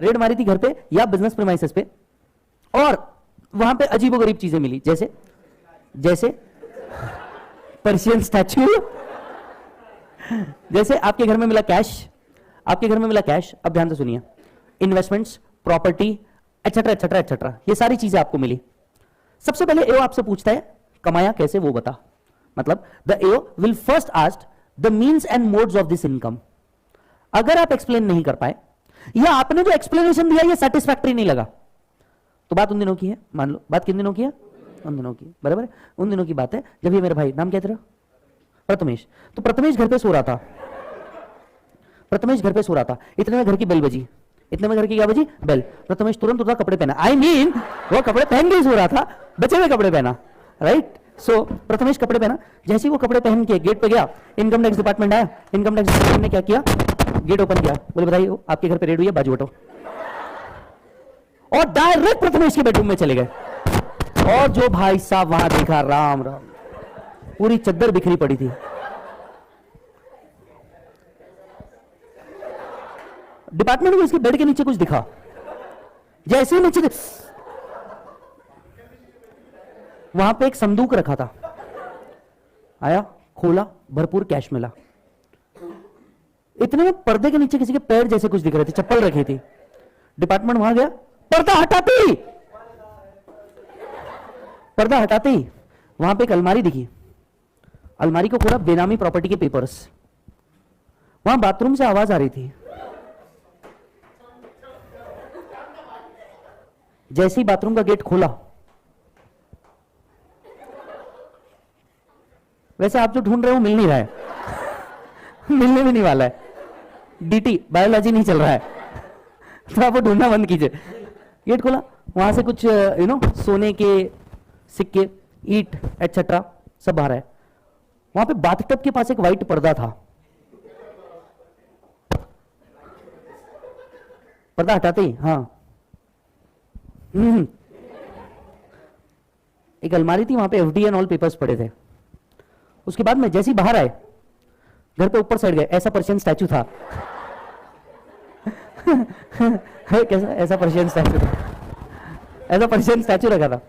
Red मारी थी घर पे या बिजनेस प्रीमाइसेस पे, और वहां पे अजीबोगरीब चीजें मिली, जैसे जैसे पर्शियन स्टैच्यू, जैसे आपके घर में मिला कैश, आपके घर में मिला कैश, अब ध्यान से सुनिए, investments, property, etcetera etcetera etcetera, ये सारी चीजें आपको मिली। सबसे पहले एओ आपसे पूछता है कमाया कैसे वो बता। मतलब the AO will first ask the means and modes of this income. अगर आप एक्सप्लेन नहीं कर पाए या आपने जो एक्सप्लेनेशन दिया ये सेटिस्फैक्टरी नहीं लगा, तो बात उन दिनों की है, मान लो बात किन दिनों की है, उन दिनों की, बराबर है, उन दिनों की बात है जब ये मेरा भाई, नाम क्या तेरा, प्रथमेश, तो प्रथमेश घर पे सो रहा था, प्रथमेश घर पे सो रहा था, इतने में घर की बेल बजी, इतने में घर की क्या बजी, बेल, प्रथमेश तुरंत उठा, कपड़े पहना, आई मीन वो कपड़े पहन के सो रहा था, बचे हुए कपड़े पहना, राइट। सो प्रथमेश कपड़े पहना, जैसे ही वो कपड़े पहन के गेट पे गया, इनकम टैक्स डिपार्टमेंट आया, इनकम टैक्स डिपार्टमेंट ने क्या किया, गेट ओपन किया, बोले बताइए आपके घर पे रेड हुई है, बाजू हटो, और डायरेक्ट प्रथमेश के बेडरूम में चले गए। और जो भाई साहब वहां देखा, राम राम, पूरी चद्दर बिखरी पड़ी थी। डिपार्टमेंट को इसके बेड के नीचे कुछ दिखा, जैसे ही नीचे वहां पे एक संदूक रखा था, आया खोला, भरपूर कैश मिला। इतने में पर्दे के नीचे किसी के पैर जैसे कुछ दिख रहे थे, चप्पल रखी थी। डिपार्टमेंट वहां गया, पर्दा हटाते ही, पर्दा हटाते ही वहां पे एक अलमारी दिखी, अलमारी को खोला, बेनामी प्रॉपर्टी के पेपर्स, वहां बाथरूम से आवाज आ रही थी। जैसे ही बाथरूम का गेट खोला, वैसे आप जो ढूंढ रहे हो मिल नहीं रहा है, मिलने भी नहीं वाला है, डीटी बायोलॉजी नहीं चल रहा है, तो आप वो ढूंढना बंद कीजिए। गेट खोला, वहां से कुछ सोने के सिक्के, ईट एटसेट्रा सब बाहर है। वहां पे बाथटब के पास एक व्हाइट पर्दा था, पर्दा हटाते ही, हाँ, एक अलमारी थी, वहां पे एफडी एंड ऑल पेपर्स पड़े थे। उसके बाद में जैसे ही बाहर आए, घर पे ऊपर साइड गए, ऐसा पर्शियन स्टैचू था। कैसा ऐसा पर्शियन स्टैचू था, ऐसा पर्शियन स्टैचू रखा था।